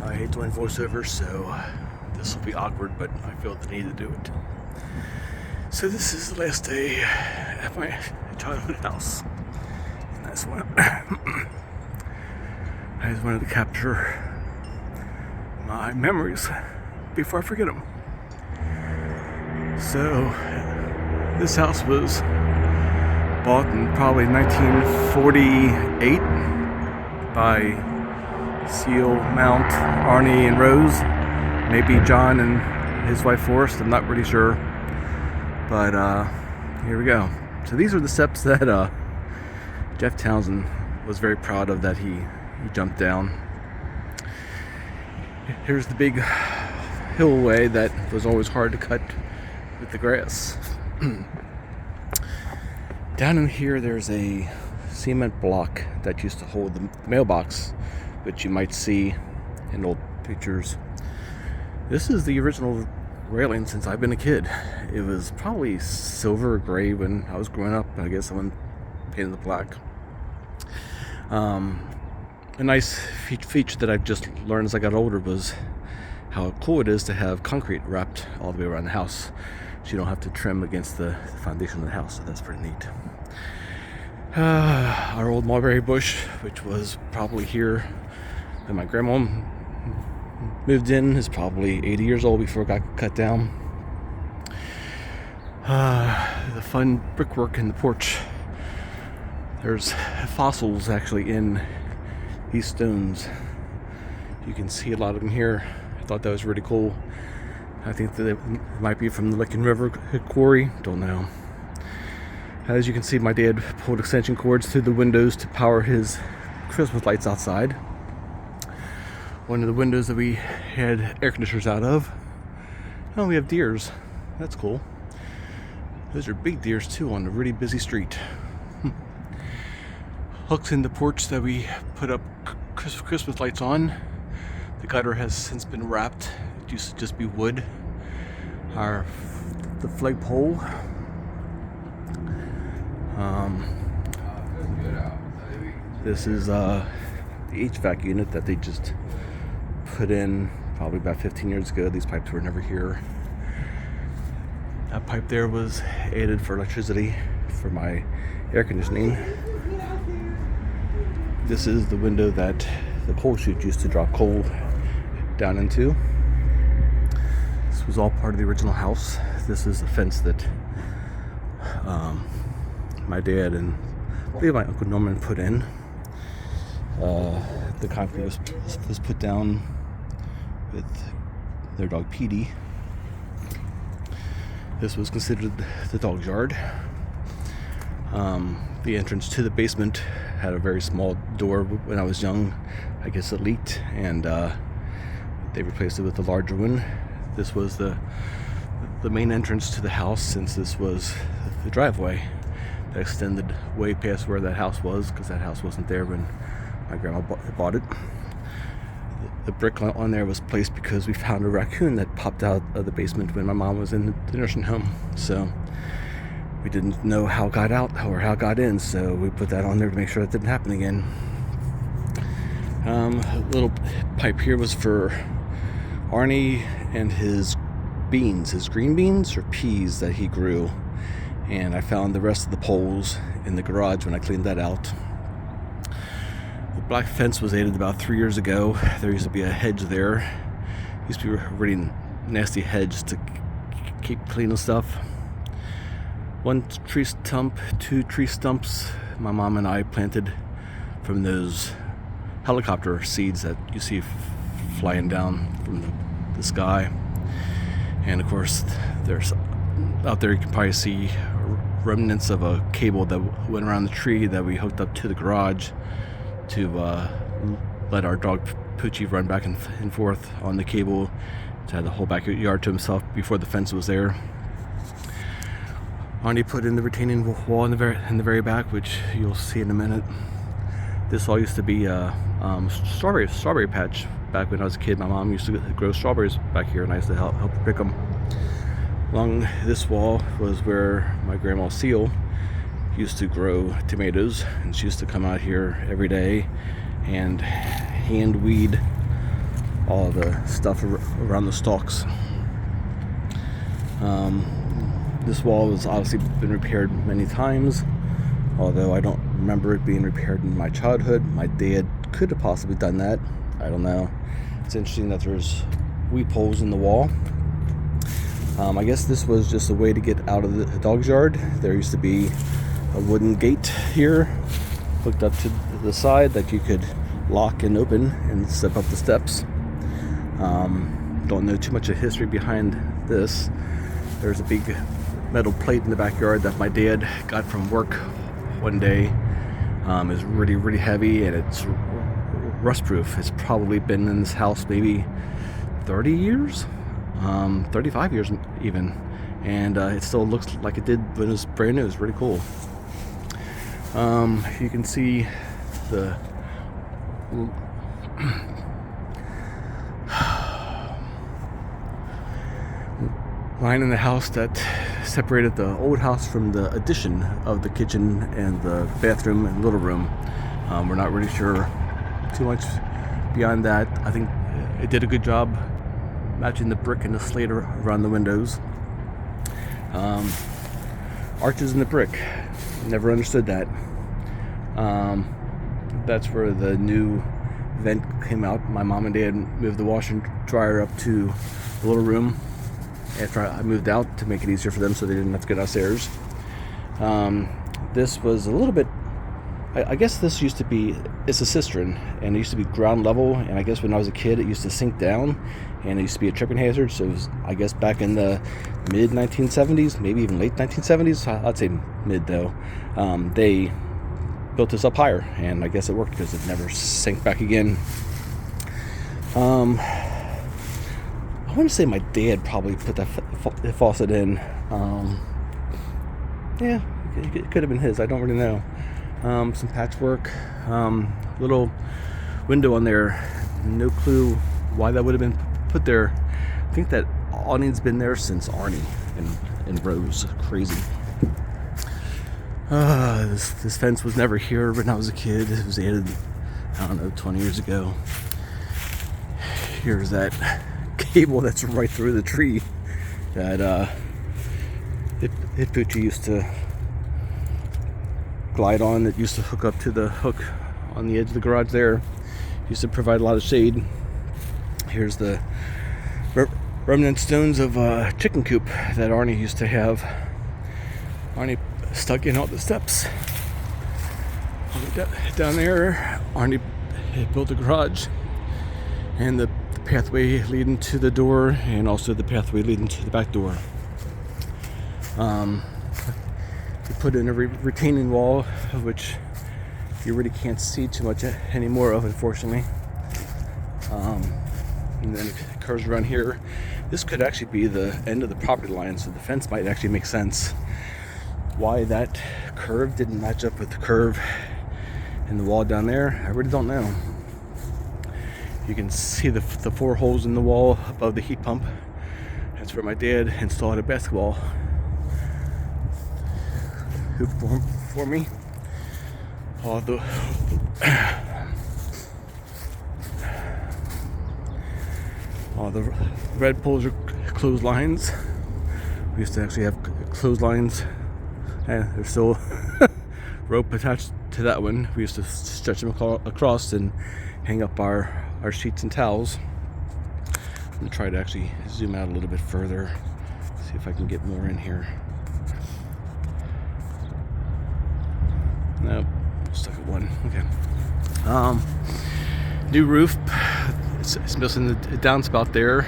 I hate doing voiceovers, so this will be awkward, but I feel the need to do it. So this is the last day at my childhood house, and I just wanted to capture my memories before I forget them. So this house was bought in probably 1948 by Seal, Mount, Arnie, and Rose. Maybe John and his wife Forrest, I'm not really sure. But here we go. So these are the steps that Jeff Townsend was very proud of that he jumped down. Here's the big hillway that was always hard to cut with the grass. Down in here there's a cement block that used to hold the mailbox, which you might see in old pictures. This is the original railing since I've been a kid. It was probably silver or gray when I was growing up. I guess someone painted the black. A nice feature that I've just learned as I got older was how cool it is to have concrete wrapped all the way around the house, so you don't have to trim against the foundation of the house. So that's pretty neat. Our old mulberry bush, which was probably here when my grandma moved in, is probably 80 years old before it got cut down. The fun brickwork in the porch. There's fossils actually in these stones. You can see a lot of them here. I thought that was really cool. I think that it might be from the Licking River quarry. Don't know. As you can see, my dad pulled extension cords through the windows to power his Christmas lights outside. One of the windows that we had air conditioners out of. Oh, we have deers. That's cool. Those are big deers too on a really busy street. Hooks in the porch that we put up Christmas lights on. The gutter has since been wrapped. It used to just be wood. The flagpole. This is the HVAC unit that they just put in probably about 15 years ago. These pipes were never here. That pipe there was added for electricity for my air conditioning. This is the window that the coal chute used to drop coal down into. This was all part of the original house. This is a fence that my dad and I believe my Uncle Norman put in. The concrete was put down with their dog Petey. This was considered the dog yard. The entrance to the basement had a very small door when I was young. I guess it leaked, and they replaced it with a larger one. This was the main entrance to the house, since this was the driveway that extended way past where that house was, because that house wasn't there when my grandma bought it. The brick on there was placed because we found a raccoon that popped out of the basement when my mom was in the nursing home. So we didn't know how it got out or how it got in, so we put that on there to make sure that didn't happen again. A little pipe here was for Arnie and his beans, his green beans or peas that he grew. And I found the rest of the poles in the garage when I cleaned that out. The black fence was added about 3 years ago. There used to be a hedge there. Used to be a really nasty hedge to keep cleaning stuff. One tree stump, 2 tree stumps my mom and I planted from those helicopter seeds that you see flying down from the sky. And of course, there's out there you can probably see remnants of a cable that went around the tree that we hooked up to the garage to let our dog Poochie run back and forth on the cable to have the whole backyard to himself before the fence was there. Arnie put in the retaining wall in the very back, which you'll see in a minute. This all used to be a strawberry patch back when I was a kid. My mom used to grow strawberries back here, and I used to help her pick them. Along this wall was where my grandma Seal used to grow tomatoes, and she used to come out here every day and hand weed all the stuff around the stalks. This wall has obviously been repaired many times, although I don't remember it being repaired in my childhood. My dad could have possibly done that. I don't know. It's interesting that there's weep holes in the wall. I guess this was just a way to get out of the dog's yard. There used to be a wooden gate here, hooked up to the side that you could lock and open and step up the steps. Don't know too much of history behind this. There's a big metal plate in the backyard that my dad got from work one day. It's really, really heavy, and it's rust proof. It's probably been in this house maybe 30 years, 35 years even, and it still looks like it did when it was brand new. It's really cool. You can see the line in the house that separated the old house from the addition of the kitchen and the bathroom and little room. We're not really sure too much beyond that. I think it did a good job matching the brick and the slate around the windows. Arches in the brick, never understood that. That's where the new vent came out. My mom and dad moved the washer and dryer up to the little room after I moved out to make it easier for them, so they didn't have to get downstairs. This was a little bit, I guess this used to be, it's a cistern, and it used to be ground level, and I guess when I was a kid it used to sink down, and it used to be a tripping hazard. So it was, I guess, back in the mid 1970s, maybe even late 1970s, I'd say mid though, they built this up higher, and I guess it worked because it never sank back again. I want to say my dad probably put that faucet in. Yeah, it could have been his. I don't really know. Some patchwork, little window on there. No clue why that would have been put there. I think that awning's been there since Arnie and Rose. Crazy. This fence was never here when I was a kid. It was added, I don't know, 20 years ago. Here's that cable that's right through the tree that Itpuchi used to glide on, that used to hook up to the hook on the edge of the garage there. Used to provide a lot of shade. Here's the remnant stones of a chicken coop that Arnie used to have. Arnie stuck in all the steps. Down there, Arnie built a garage, and the pathway leading to the door, and also the pathway leading to the back door. He put in a retaining wall, which you really can't see too much anymore of, unfortunately. And then it curves around here. This could actually be the end of the property line, so the fence might actually make sense. Why that curve didn't match up with the curve in the wall down there, I really don't know. You can see the 4 holes in the wall above the heat pump. That's where my dad installed a basketball hoop for me. All the red poles are clotheslines. We used to actually have clotheslines, and there's still rope attached to that one. We used to stretch them across and hang up our sheets and towels. I'm going to try to actually zoom out a little bit further, see if I can get more in here. Nope, stuck at one. Okay. New roof. It's missing the downspout there.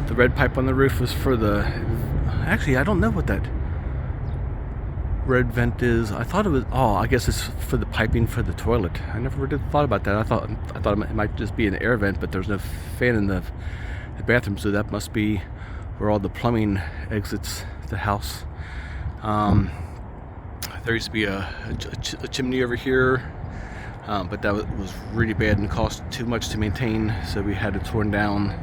The red pipe on the roof was for the... Actually, I don't know what that red vent is. I thought it was... Oh, I guess it's for the piping for the toilet. I never really thought about that. I thought it might just be an air vent, but there's no fan in the bathroom, so that must be where all the plumbing exits the house. There used to be a chimney over here, but that was really bad and cost too much to maintain, so we had it torn down.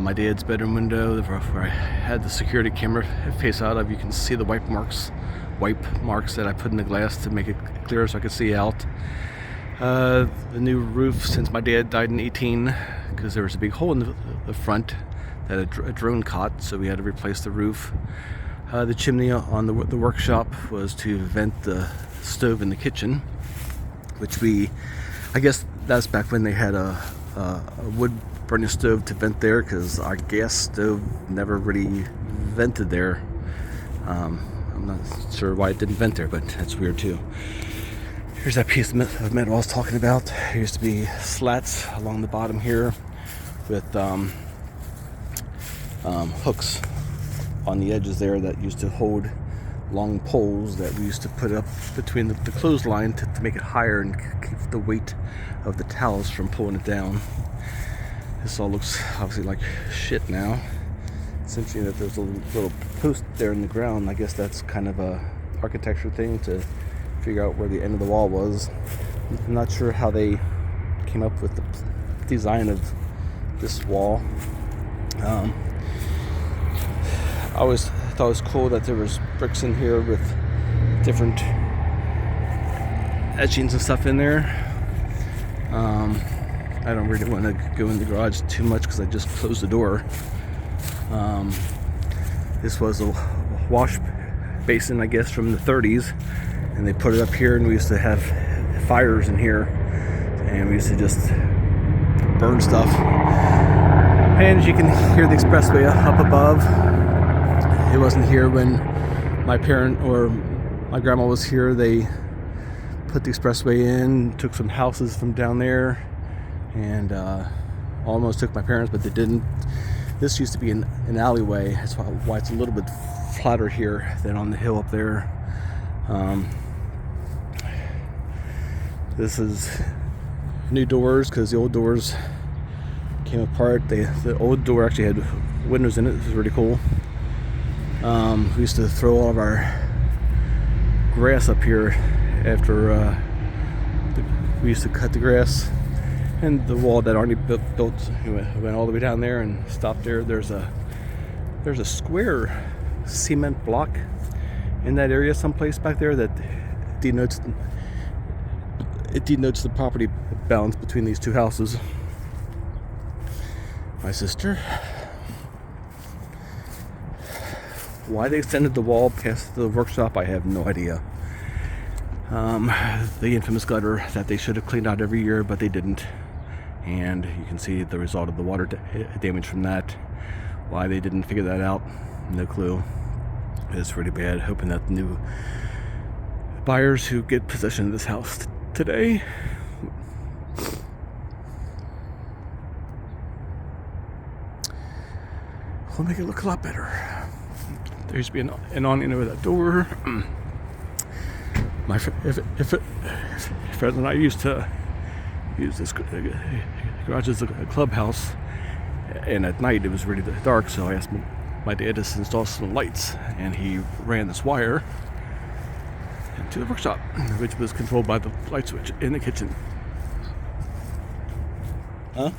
My dad's bedroom window, where I had the security camera face out of, you can see the wipe marks that I put in the glass to make it clearer so I could see out. The new roof, since my dad died in 18, because there was a big hole in the front that a drone caught, so we had to replace the roof. The chimney on the workshop was to vent the stove in the kitchen, which I guess that's back when they had a wood burning stove to vent there, because our gas stove never really vented there. I'm not sure why it didn't vent there, but that's weird too. Here's that piece of metal I was talking about. There used to be slats along the bottom here with hooks on the edges there that used to hold long poles that we used to put up between the clothesline to make it higher and keep the weight of the towels from pulling it down. This all looks obviously like shit now. It's interesting that there's a little post there in the ground. I guess that's kind of a architecture thing to figure out where the end of the wall was. I'm not sure how they came up with the design of this wall. I always thought it was cool that there was bricks in here with different etchings and stuff in there. I don't really want to go in the garage too much because I just closed the door. This was a wash basin, I guess, from the 30s, and they put it up here, and we used to have fires in here, and we used to just burn stuff. And as you can hear the expressway up above. It wasn't here when my parent or my grandma was here. They put the expressway in, took some houses from down there, and almost took my parents, but they didn't. This used to be an alleyway. That's why it's a little bit flatter here than on the hill up there. This is new doors because the old doors came apart. The old door actually had windows in it. This was really cool. We used to throw all of our grass up here after we used to cut the grass, and the wall that Arnie built went all the way down there and stopped there. There's a square cement block in that area someplace back there that denotes the property balance between these two houses. My sister. Why they extended the wall past the workshop, I have no idea. The infamous gutter that they should have cleaned out every year, but they didn't. And you can see the result of the water damage from that. Why they didn't figure that out, no clue. It's really bad. Hoping that the new buyers who get possession of this house today will make it look a lot better. There used to be an awning over that door. My friend and I used to use this garage as a clubhouse, and at night it was really dark, so I asked my dad to install some lights, and he ran this wire into the workshop, which was controlled by the light switch in the kitchen. Huh?